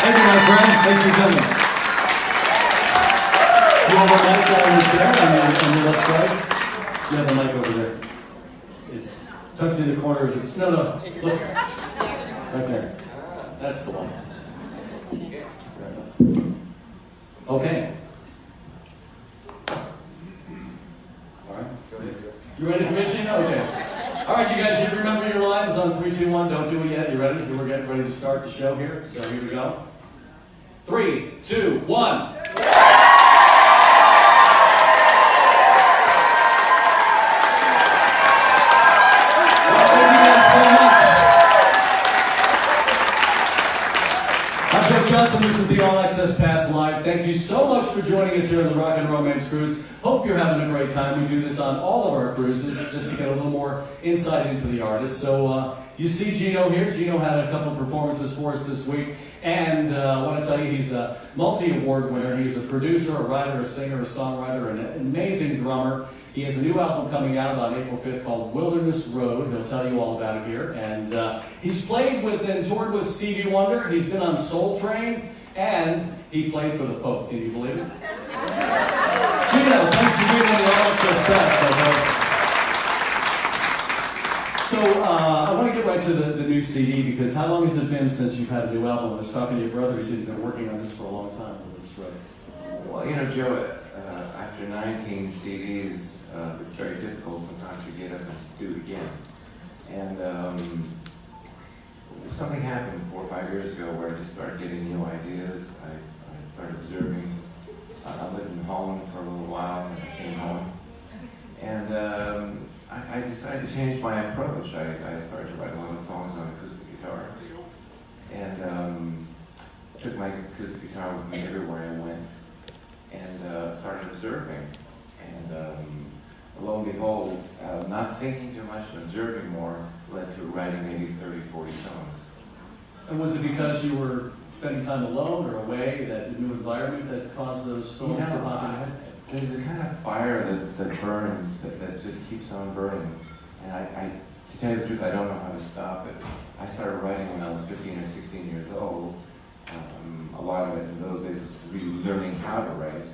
Thank you, my friend. Thanks for coming. You have a mic down in the chair on your left side? You have a mic over there. It's tucked in the corner of it. No, look. Right there. That's the one. Okay. All right. You ready for me, Gino? Okay. All right, you guys, you remember your lines on 3, 2, 1. Don't do it yet. You ready? We're getting ready to start the show here. So here we go. 3, 2, 1. Johnson, this is the All Access Pass Live. Thank you so much for joining us here on the Rock and Romance Cruise. Hope you're having a great time. We do this on all of our cruises just to get a little more insight into the artist. So you see Gino here. Gino had a couple of performances for us this week. And I want to tell you, he's a multi-award winner. He's a producer, a writer, a singer, a songwriter, an amazing drummer. He has a new album coming out on April 5th called Wilderness Road. He'll tell you all about it here. And he's played with and toured with Stevie Wonder. He's been on Soul Train. And he played for the Pope. Can you believe it? Gino, thanks for being on the All Access Pass. So I want to get right to the new CD, because how long has it been since you've had a new album? I was talking to your brother. He said you've been working on this for a long time. That's right. Well, you know, Joe, after 19 CDs, it's very difficult sometimes to get up and do it again. And something happened 4 or 5 years ago where I just started getting new ideas. I started observing. I lived in Holland for a little while, and I came home. And I decided to change my approach. I started to write a lot of songs on acoustic guitar. And took my acoustic guitar with me everywhere I went. And started observing. And lo and behold, not thinking too much and observing more led to writing maybe 30, 40 songs. And was it because you were spending time alone or away, that new environment that caused those songs to pop in your head? There's a kind of fire that burns, that just keeps on burning. And to tell you the truth, I don't know how to stop it. I started writing when I was 15 or 16 years old. A lot of it in those days was really learning how to write.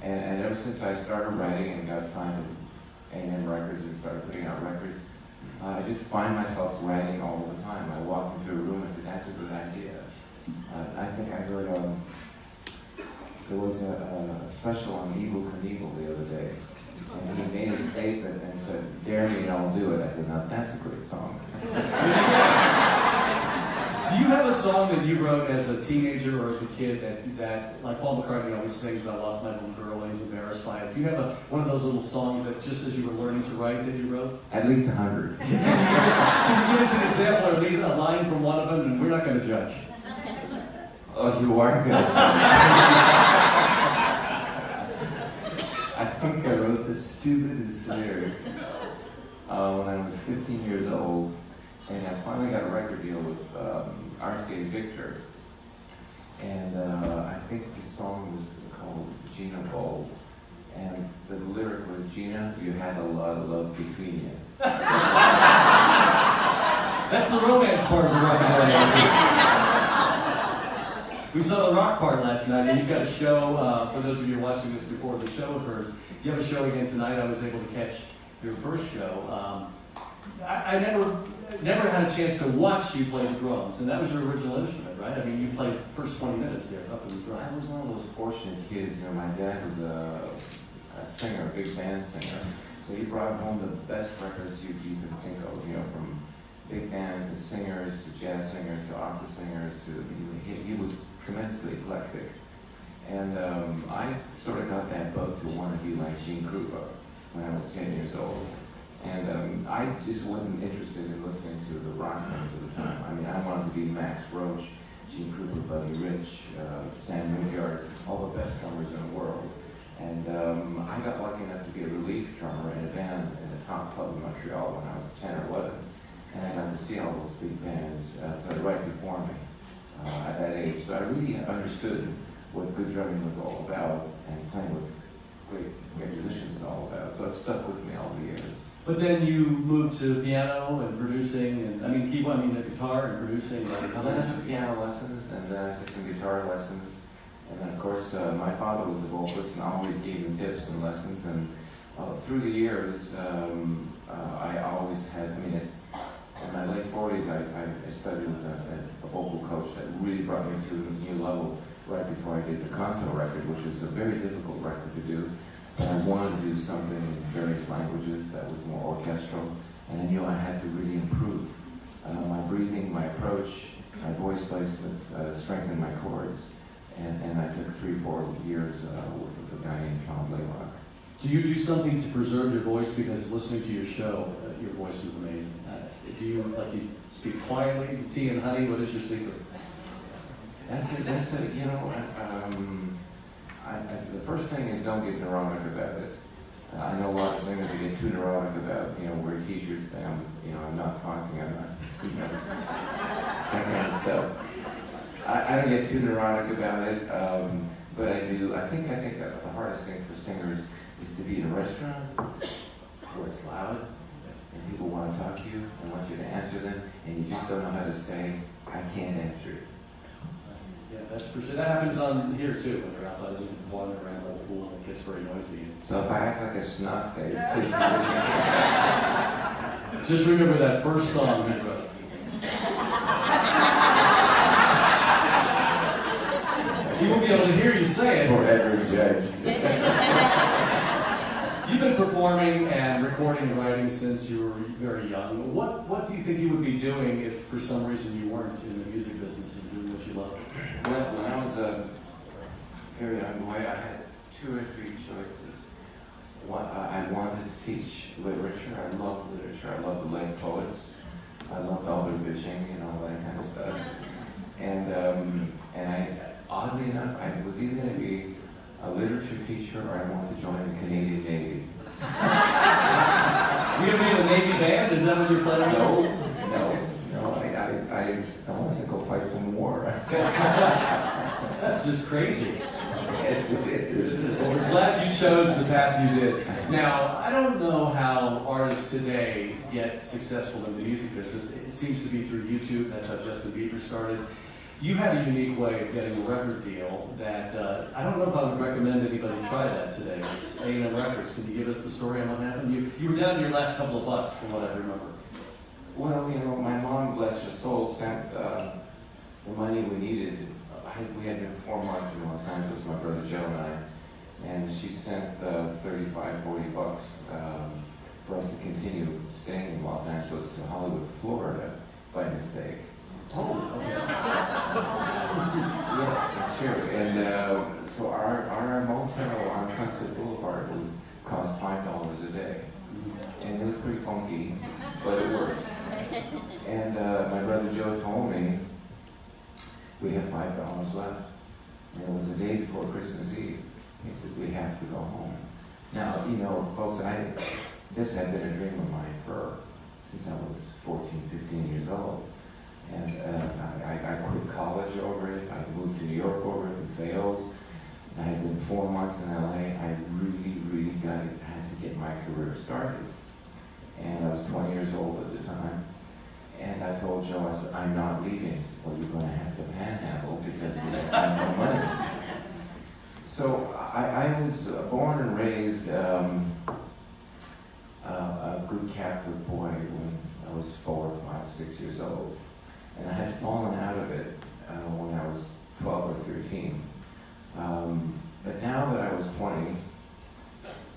And ever since I started writing and got signed to A&M Records and started putting out records, I just find myself writing all the time. I walk into a room and say, that's a good idea. I think I heard there was a special on Eagle Knievel the other day. And he made a statement and said, dare me and I'll do it. I said, no, that's a great song. Do you have a song that you wrote as a teenager or as a kid that like Paul McCartney always sings, I lost my little girl and he's embarrassed by it. Do you have one of those little songs that just as you were learning to write that you wrote? At least 100. Can you give us an example or at least a line from one of them, and we're not going to judge? Oh, you are good. I think I wrote the stupidest lyric when I was 15 years old. And I finally got a record deal with RCA Victor. And I think the song was called Gino Bold. And the lyric was, Gina, you had a lot of love between you. That's the romance part of the rock and roll. We saw the rock part last night, and you've got a show, for those of you watching this before the show occurs, you have a show again tonight. I was able to catch your first show. I never had a chance to watch you play the drums, and that was your original instrument, right? I mean, you played the first 20 minutes there up in the drums. I was one of those fortunate kids. You know, my dad was a singer, a big band singer, so he brought home the best records you can think of, you know, from big band to singers to jazz singers to opera singers he was tremendously eclectic. And I sort of got that bug to want to be like Gene Krupa when I was 10 years old. And I just wasn't interested in listening to the rock things at the time. I mean, I wanted to be Max Roach, Gene Krupa, Buddy Rich, Sam Newyard, all the best drummers in the world. And I got lucky enough to be a relief drummer in a band in the top club in Montreal when I was 10 or 11. And I got to see all those big bands play right before me at that age. So I really understood what good drumming was all about, and playing with great musicians is all about. So it stuck with me all the years. But then you moved to piano and producing, and the guitar and producing. So then I took piano lessons, and then I took some guitar lessons. And then, of course, my father was a vocalist and always gave him tips and lessons. And through the years, I always had, in my late 40s, I studied with a vocal coach that really brought me to a new level right before I did the Canto record, which is a very difficult record to do. And I wanted to do something in various languages that was more orchestral. And I knew I had to really improve my breathing, my approach, my voice placement, strengthen my chords. And I took 3-4 years with a guy named John Blaylock. Do you do something to preserve your voice? Because listening to your show, your voice was amazing. Do you speak quietly? Tea and honey, what is your secret? The first thing is don't get neurotic about it. I know a lot of singers that get too neurotic about, wear t-shirts, I'm not talking, I'm not, that kind of stuff. I don't get too neurotic about it, but I do. I think that the hardest thing for singers is to be in a restaurant where it's loud and people want to talk to you and want you to answer them, and you just don't know how to say, I can't answer it. Yeah, that's for sure. That happens on here too, when they're out by the wandering around the pool, it gets very noisy. So if I act like a snot face, please just remember that first song you wrote. He won't be able to hear you say it. forever judged. You've been performing and recording and writing since you were very young. What do you think you would be doing if for some reason you weren't in the music business and doing what you love? Well, when I was a very young boy, I had 2 or 3 choices. I wanted to teach literature. I loved literature. I loved the late poets. I loved all their bitching and all that kind of stuff. And I, oddly enough, I was either going to be a literature teacher or I wanted to join the Canadian Navy. You're going to be in the Navy band? Is that what you're planning? No. I wanted to go fight some war. That's just crazy. Yes, it is. Well, we're glad you chose the path you did. Now, I don't know how artists today get successful in the music business. It seems to be through YouTube. That's how Justin Bieber started. You had a unique way of getting a record deal that I don't know if I would recommend anybody try that today. It's A&M Records. Can you give us the story on what happened? You were down to your last couple of bucks, from what I remember. Well, my mom, bless her soul, sent the money we needed. We had been 4 months in Los Angeles, my brother Joe and I, and she sent $35, $40 for us to continue staying in Los Angeles to Hollywood, Florida, by mistake. Oh, okay. Yeah, that's true. And so our motel on Sunset Boulevard would cost $5 a day. And it was pretty funky, but it worked. And my brother Joe told me, we have $5 left. And it was the day before Christmas Eve. He said, we have to go home. Now, folks, this had been a dream of mine since I was 14, 15 years old. And I quit college over it. I moved to New York over it and failed. And I had been 4 months in LA. I really had to get my career started. And I was 20 years old at the time. And I told Joe, I said, I'm not leaving. He said, well, you're going to have to panhandle because we have no money. So I was born and raised a good Catholic boy when I was 4, 5, 6 years old. And I had fallen out of it when I was 12 or 13. But now that I was 20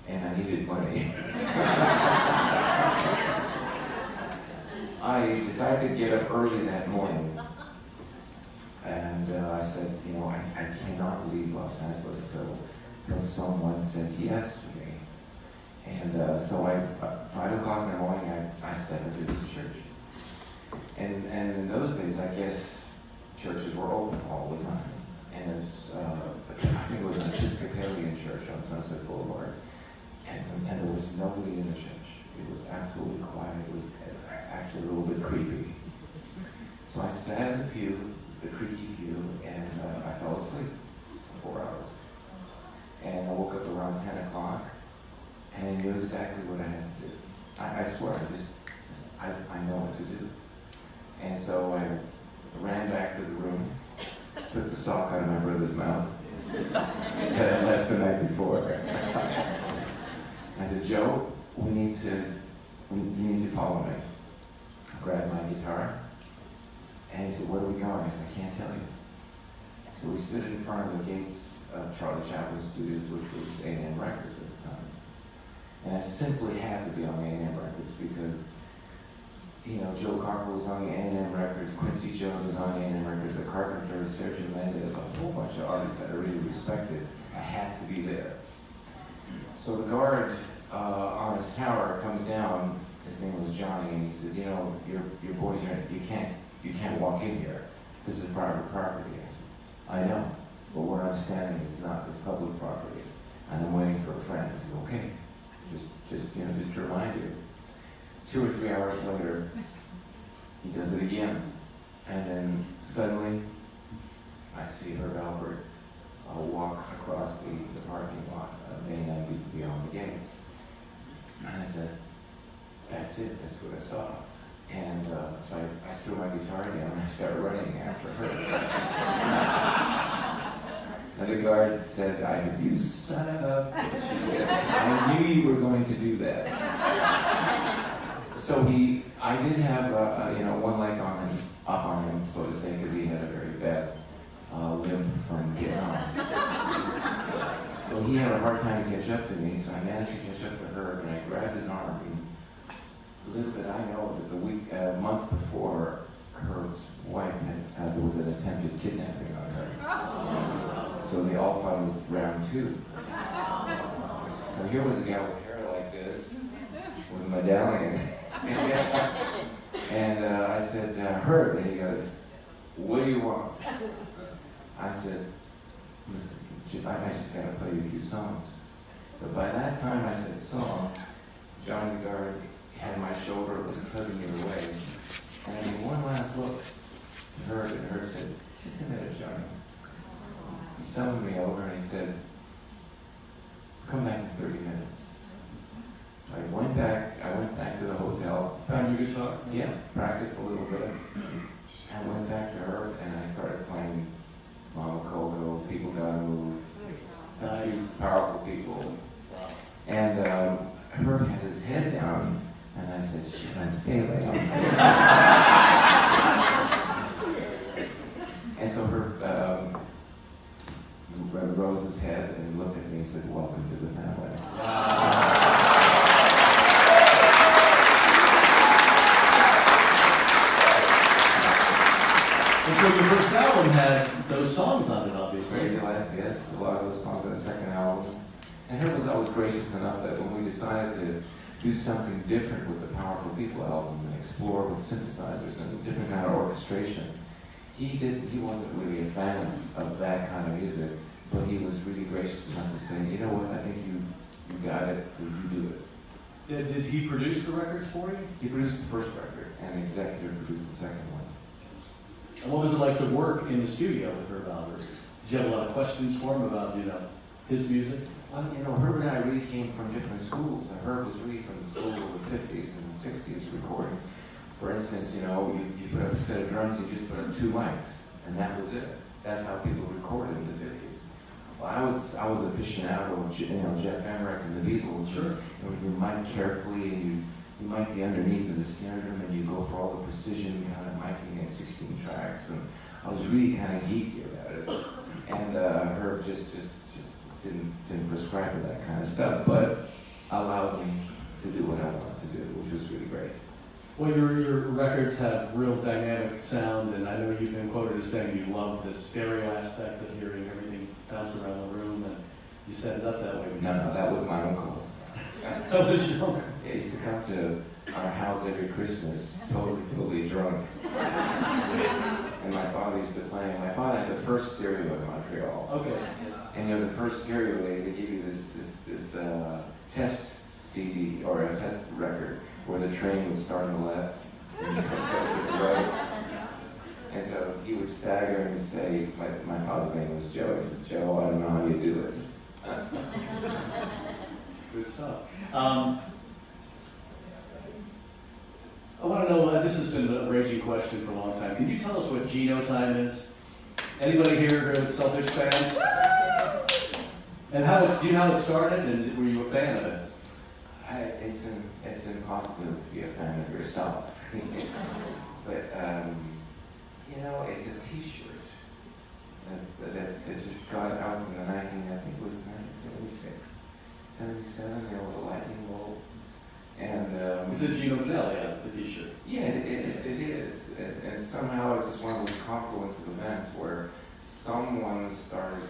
and I needed money, I decided to get up early that morning. And I said, I cannot leave Los Angeles till someone says yes to me. And so at 5 o'clock in the morning, I stepped into this church. And in those days, I guess churches were open all the time. And I think it was an Episcopalian church on Sunset Boulevard. And there was nobody in the church. It was absolutely quiet. It was actually a little bit creepy. So I sat in the pew, the creaky pew, and I fell asleep for 4 hours. And I woke up around 10 o'clock, and I knew exactly what I had to do. I swear, I know what to do. And so I ran back to the room, took the sock out of my brother's mouth that I left the night before. I said, Joe, you need to follow me. I grabbed my guitar, and he said, where are we going? I said, I can't tell you. So we stood in front of the gates of Charlie Chaplin Studios, which was A&M Records at the time. And I simply had to be on A&M Records because, you know, Joe Cocker was on A&M Records, Quincy Jones was on A&M Records, the Carpenters, Sergio Mendes, a whole bunch of artists that I really respected. I had to be there. So the guard on his tower comes down. His name was Johnny, and he said, you know, your boys, you can't walk in here. This is private property. I said, I know, but where I'm standing is not. It's public property, and I'm waiting for a friend. He said, okay, just to remind you. 2 or 3 hours later, he does it again, and then suddenly, I see Herb Alpert walk across the parking lot, beyond the gates, and I said, that's it. That's what I saw. And so I threw my guitar down and I started running after her. And the guard said, you son of a bitch. She said, I knew you were going to do that. So I did have one leg up on him, so to say, because he had a very bad limp from Vietnam. So he had a hard time to catch up to me, so I managed to catch up to her, and I grabbed his arm. Little did I know that a month before, her wife there was an attempted kidnapping on her. So they all thought it was round 2. So here was a guy with hair like this, with a medallion. And I said, Herb, and he goes, what do you want? I said, listen, I just got to play you a few songs. So by that time I said song, Johnny Guard had my shoulder, was tugging it away. And I gave one last look at Herb, and Herb said, just a minute, Johnny. He summoned me over and he said, come back in 30 minutes. So I went back to the hotel. Found your guitar? Yeah, practiced a little bit. I went back to Herb and I started playing Mama Coco, People Gotta Move, Nice. Powerful People. And Herb had his head down. And I said, shit, I'm failing. And so her rose his head and looked at me and said, welcome to the family. And so your first album had those songs on it, obviously. Crazy Life, yes. A lot of those songs on the second album. And Herb was always gracious enough that when we decided to do something different with the Powerful People album and explore with synthesizers and a different kind of orchestration. He wasn't really a fan of that kind of music, but he was really gracious enough to say, you know what, I think you got it, so you do it. Did he produce the records for you? He produced the first record, and the executive produced the second one. And what was it like to work in the studio with Herb Alpert? Did you have a lot of questions for him about, his music? Well, Herb and I really came from different schools. Herb was really from the school of the 50s and the 60s recording. For instance, you put up a set of drums, you just put up 2 mics, and that was it. That's how people recorded in the 50s. Well, I was aficionado of Jeff Emmerich and the Beatles. Sure. You mic carefully, and you mic the underneath of the snare drum, and you go for all the precision kind of micing at 16 tracks. And I was really kind of geeky about it. And Herb just didn't prescribe to that kind of stuff, but allowed me to do what I wanted to do, which was really great. Well, your records have real dynamic sound, and I know you've been quoted as saying you love the stereo aspect of hearing everything bounce around the room, and you set it up that way. No, that was my uncle. That was your uncle? He used to come to our house every Christmas, totally drunk. And my father used to play. My father had the first stereo in Montreal. Okay. And the first stereo, they give you this test CD or a test record where the train would start on the left and you come back to the right. And so he would stagger and he'd say, my father's name was Joe. He says, Joe, I don't know how you do it. Good stuff. want to know, this has been a raging question for a long time. Can you tell us what Gino time is? Anybody here who is Celtics fans? And do you know how it started, and were you a fan of it? It's impossible to be a fan of yourself. But, it's a T-shirt that just got out in the I think it was 1976, 77, the lightning bolt. And It's the Gino Vannelli, the T-shirt. Yeah, it is. And somehow it's just one of those confluence of events where someone started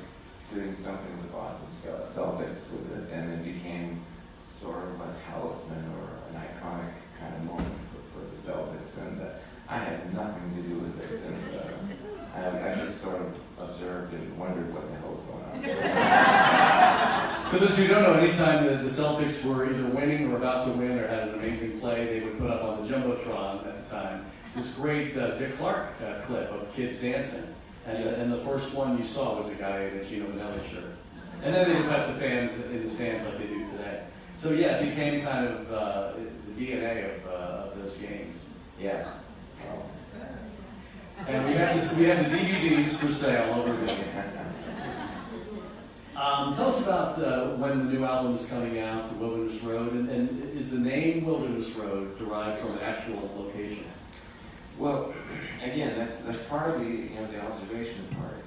doing something with the Boston Celtics with it, and it became sort of a talisman or an iconic kind of moment for the Celtics. And I had nothing to do with it. And I just sort of observed and wondered what the hell's going on. For those who don't know, anytime the Celtics were either winning or about to win or had an amazing play, they would put up on the Jumbotron at the time this great Dick Clark clip of kids dancing. And the first one you saw was a guy in a Gino Vannelli shirt. And then they would cut to fans in the stands like they do today. So yeah, it became kind of the DNA of those games. Yeah. And we have the DVDs for sale over there. Tell us about when the new album is coming out, Wilderness Road, and is the name Wilderness Road derived from an actual location? Well, again, that's part of the the observation part.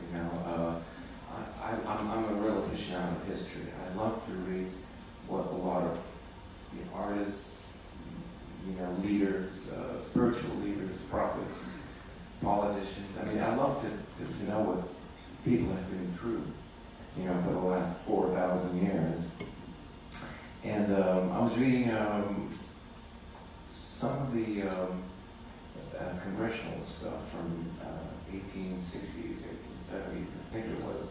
I'm a real aficionado of history. I love to read what a lot of the artists, leaders, spiritual leaders, prophets, politicians. I mean, I love to know what people have been through, for the last 4,000 years. And I was reading some of the congressional stuff from 1860s, 1870s, I think it was.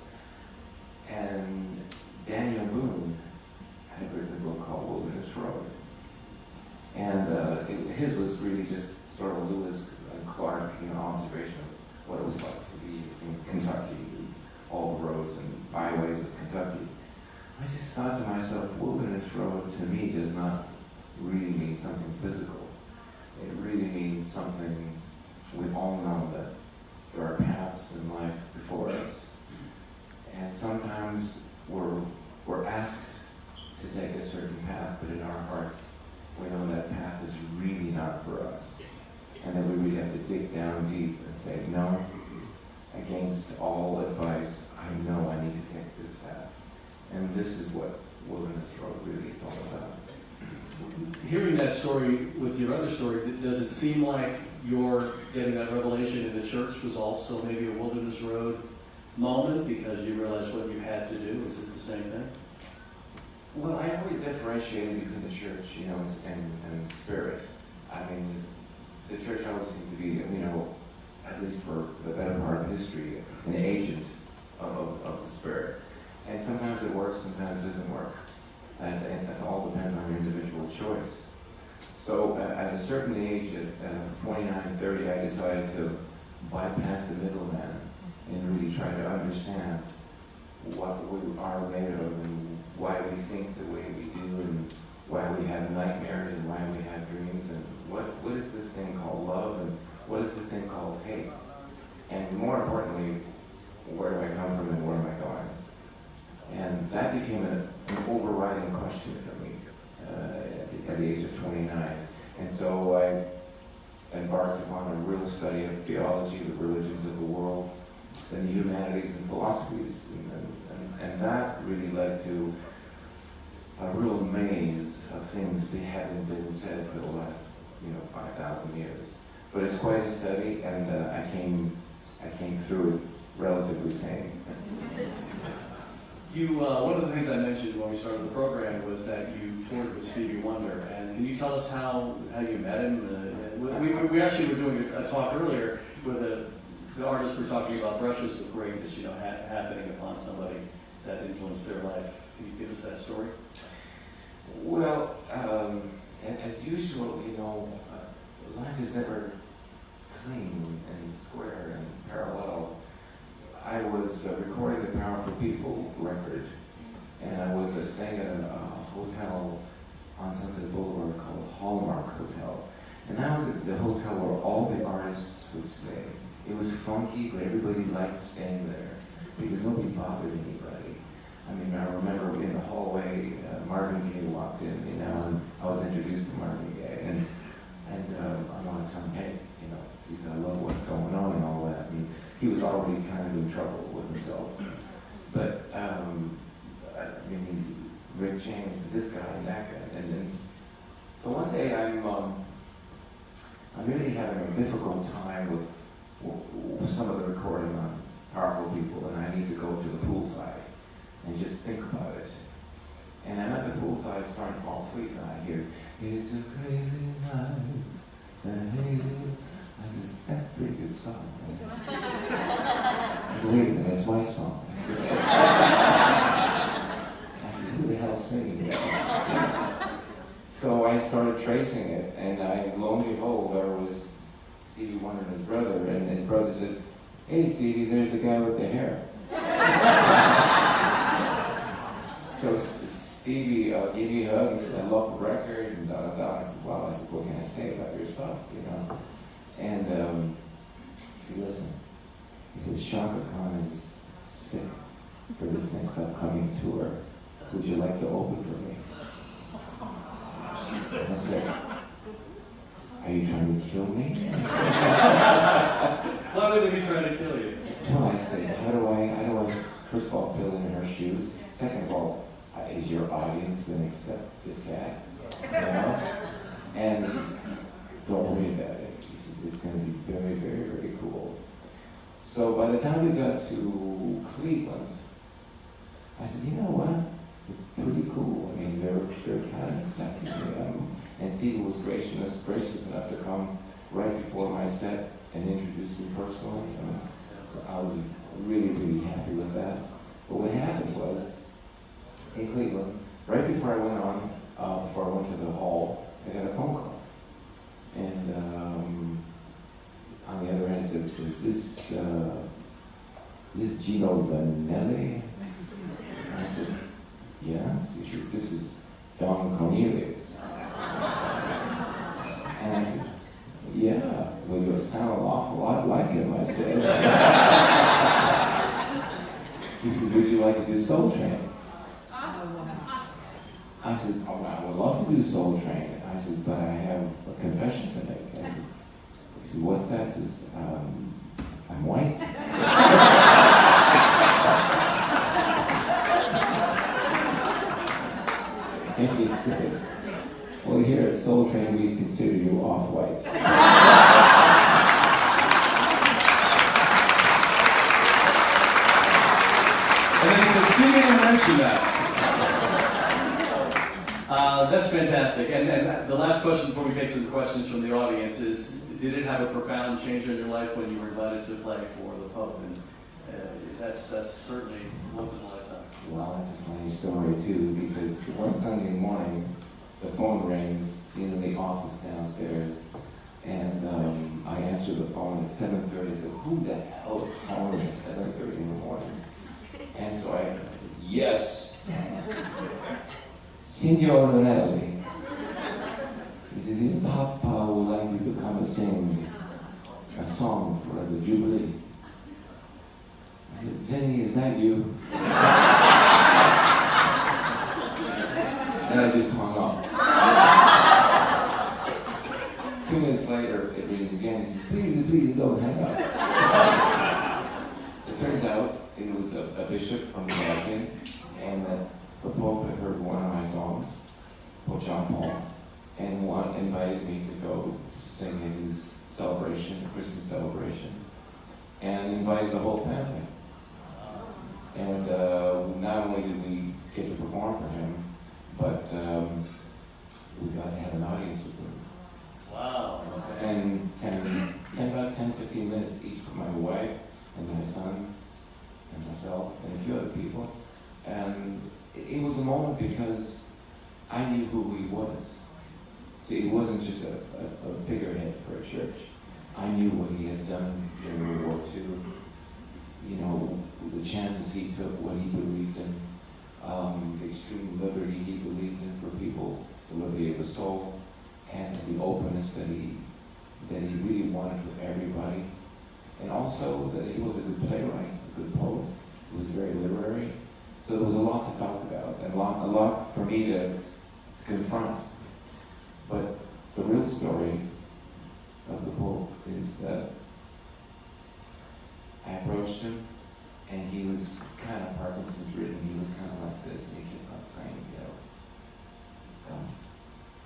And Daniel Boone had written a book called Wilderness Road. And his was really just sort of a Lewis and Clark, observation of what it was like to be in Kentucky, all the roads and byways of Kentucky. I just thought to myself, Wilderness Road to me does not really mean something physical. It really means something we all know, that there are paths in life before us. And sometimes we're asked to take a certain path, but in our hearts, we know that path is really not for us. And then we really have to dig down deep and say, no, against all advice, I know I need to take this path. And this is what Wilderness Road really is all about. Hearing that story with your other story, does it seem like your getting that revelation in the church was also maybe a Wilderness Road moment because you realized what you had to do? Is it the same thing? Well, I always differentiated between the church, and spirit. I mean, the church always seemed to be, at least for the better part of history, an agent of the spirit. And sometimes it works, sometimes it doesn't work. And it all depends on your individual choice. So at a certain age, at 29, 30, I decided to bypass the middleman and really try to understand what we are made of and why we think the way we do and why we have nightmares and why we have dreams and what is this thing called love and what is this thing called hate. And more importantly, where do I come from and where am I going? And that became an overriding question for me at the age of 29. And so I embarked upon a real study of theology, the religions of the world, and the humanities and philosophies. And that really led to a real maze of things that hadn't been said for the last 5,000 years. But it's quite a study, and I came through it relatively sane. One of the things I mentioned when we started the program was that you toured with Stevie Wonder, and can you tell us how you met him? We actually were doing a talk earlier where the artists were talking about brushes with greatness, happening upon somebody that influenced their life. Can you give us that story? Well, as usual, life is never clean and square and parallel. I was recording the Powerful People record, and I was staying at a hotel on Sunset Boulevard called Hallmark Hotel. And that was the hotel where all the artists would stay. It was funky, but everybody liked staying there because nobody bothered anybody. I mean, I remember in the hallway, Marvin Gaye walked in, you know, and I was introduced to Marvin Gaye, and I wanted to tell him, hey, you know, he said, I love what's going on and all that. And he was already kind of in trouble with himself. But, I mean, Rick James, this guy and that guy, and so one day I'm really having a difficult time with some of the recording on Powerful People, and I need to go to the poolside and just think about it. And I'm at the poolside starting to fall asleep, and I hear, it's a crazy night, the hazy. I says, that's a pretty good song. Right? I said, wait a minute, it's my song. I said, who the hell's singing that? So I started tracing it, and lo and behold, there was Stevie Wonder and his brother, and his brother said, hey Stevie, there's the guy with the hair. So Stevie gave me a hug and said, I love the record, and da-da-da. I said, wow. I said, what can I say about your stuff, you know? And he said, listen, he said, Shaka Khan is sick for this next upcoming tour. Would you like to open for me? And I said, are you trying to kill me? Why would they be trying to kill you? No, I said, how do I, first of all, fill in her shoes? Second of all, is your audience going to accept this cat? You know? And he says, don't worry about it. He says, it's going to be very, very, very cool. So by the time we got to Cleveland, I said, you know what? It's pretty cool. I mean, they're kind of accepting me. And Stevie was gracious enough to come right before my set and introduce me personally. So I was really, really happy with that. But what happened was, in Cleveland, right before I went to the hall, I got a phone call. And on the other end said, is this Gino Vannelli? And I said, yes. He said, this is Don Cornelius. And I said, yeah, well, you sound an awful lot like him, I said. He said, would you like to do Soul Train? I said, oh, I would love to do Soul Train. I said, but I have a confession to make. I said, he said, what's that? He says, I'm white. And he said, well, here at Soul Train, we consider you off-white. And then he said, Stevie didn't mention that. That's fantastic. And the last question before we take some questions from the audience is, did it have a profound change in your life when you were invited to play for the Pope? And that's certainly once in a lifetime. Well, that's a funny story too, because one Sunday morning, the phone rings, in the office downstairs, and I answered the phone at 7:30. I said, who the hell is calling at 7:30 in the morning? And so I said, yes, Signor Vannelli. He says, your Papa would like you to come and sing a song for the Jubilee. I said, Vinny, is that you? And I just hung up. 2 minutes later, it rings again. He says, please don't hang up. It turns out it was a bishop from the Vatican, and that the Pope had heard one of my songs, Pope John Paul, and invited me to go sing in his celebration, Christmas celebration, and invited the whole family. And not only did we get to perform for him, but we got to have an audience with him. Wow. And about 10-15 minutes each with my wife and my son and myself and a few other people. And it was a moment because I knew who he was. See, it wasn't just a figurehead for a church. I knew what he had done during World War II. You know, the chances he took, what he believed in, the extreme liberty he believed in for people, the liberty of the soul, and the openness that he that he really wanted for everybody. And also that he was a good playwright, a good poet. He was very literary. So there was a lot to talk about and a lot for me to confront. But the real story of the book is that I approached him, and he was kind of Parkinson's ridden. He was kind of like this, and he kept on saying, you know, come,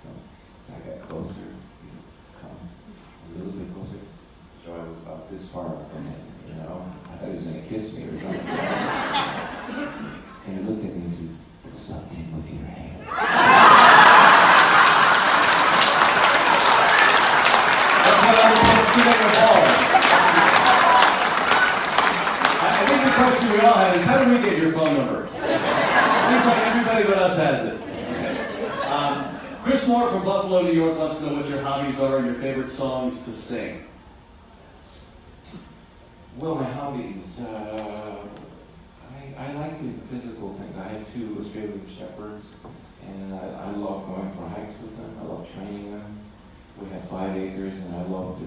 come. So I got closer, he said, come, a little bit closer. So I was about this far from him, you know. I thought he was going to kiss me or something. And he looked at me and says, do something with your hand. That's what I was supposed to do with Paul. I think the question we all have is, how do we get your phone number? Seems like everybody but us has it. Okay. Chris Moore from Buffalo, New York wants to know what your hobbies are and your favorite songs to sing. Well, my hobbies, I like the physical things. I have 2 Australian shepherds, and I love going for hikes with them. I love training them. We have 5 acres, and I love to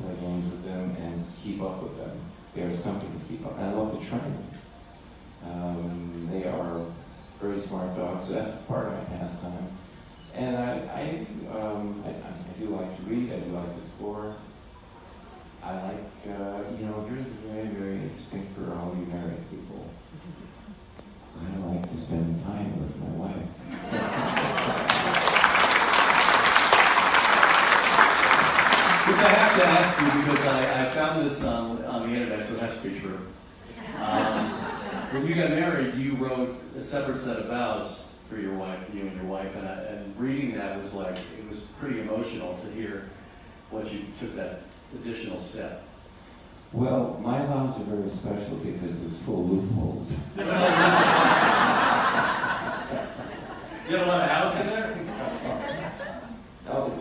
play games with them and keep up with them. They are something to keep up, and I love to train them. They are very smart dogs, so that's part of my pastime. And I do like to read. I do like to explore. I like, here's very, very interesting for all you married people. I like to spend time with my wife. Which I have to ask you because I found this on the internet, so it has to be true. When you got married, you wrote a separate set of vows for your wife, you and your wife, and reading that was like, it was pretty emotional to hear what you took that additional step. Well, my vows are very special because there's full loopholes. You had a lot of outs in there?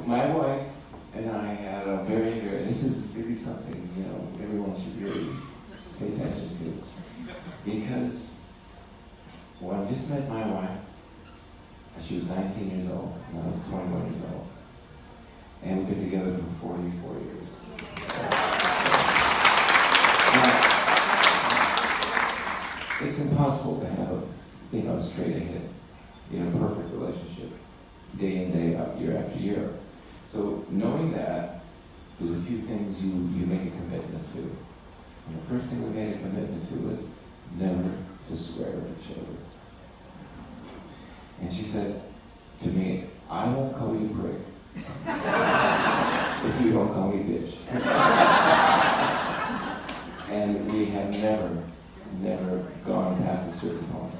My wife and I had a very, this is really something, everyone should really pay attention to. Because when I just met my wife, she was 19 years old, and I was 21 years old. And we've been together for 44 years. Now, it's impossible to have a straight ahead, perfect relationship, day in, day out, year after year. So knowing that, there's a few things you make a commitment to. And the first thing we made a commitment to is never to swear at each other. And she said to me, I won't call you prick if you don't call me bitch. And we have never gone past a certain point.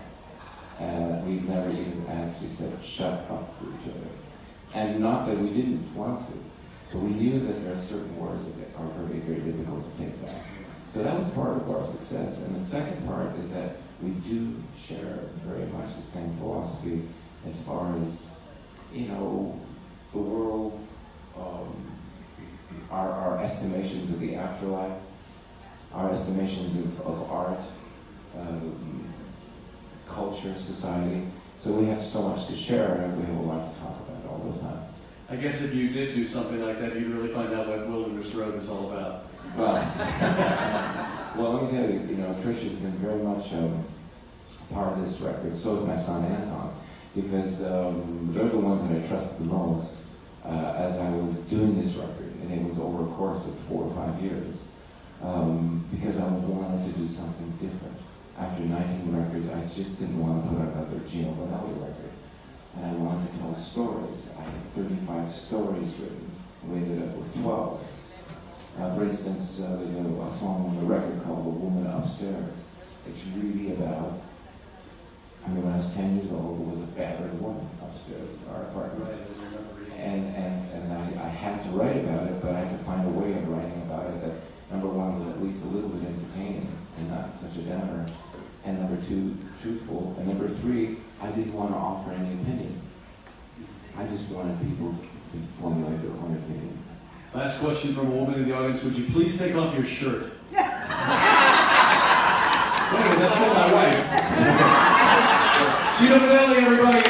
We've never even actually said shut up to each other. And not that we didn't want to, but we knew that there are certain words that are very, very difficult to take back. So that was part of our success. And the second part is that we do share very much the same philosophy as far as, the world, our estimations of the afterlife, our estimations of art, culture, society. So we have so much to share, and we have a lot to talk about all the time. I guess if you did do something like that, you'd really find out what Wilderness Road is all about. Well, let me tell you, Trisha's been very much part of this record. So is my son Anton, because they're the ones that I trusted the most as I was doing this record, and it was over a course of 4 or 5 years, because I wanted to do something different. After 19 records, I just didn't want to put out another Gino Vannelli record, and I wanted to tell stories. I had 35 stories written, and we ended up with 12. For instance, there's a song on the record called The Woman Upstairs. It's really about, when I was 10 years old, there was a battered woman upstairs in our apartment. And I had to write about it, but I had to find a way of writing about it that, number one, was at least a little bit entertaining and not such a downer. And number two, truthful. And number three, I didn't want to offer any opinion. I just wanted people to formulate their own opinion. Last question from a woman in the audience. Would you please take off your shirt? Wait, that's for my wife. Gino Vannelli, everybody.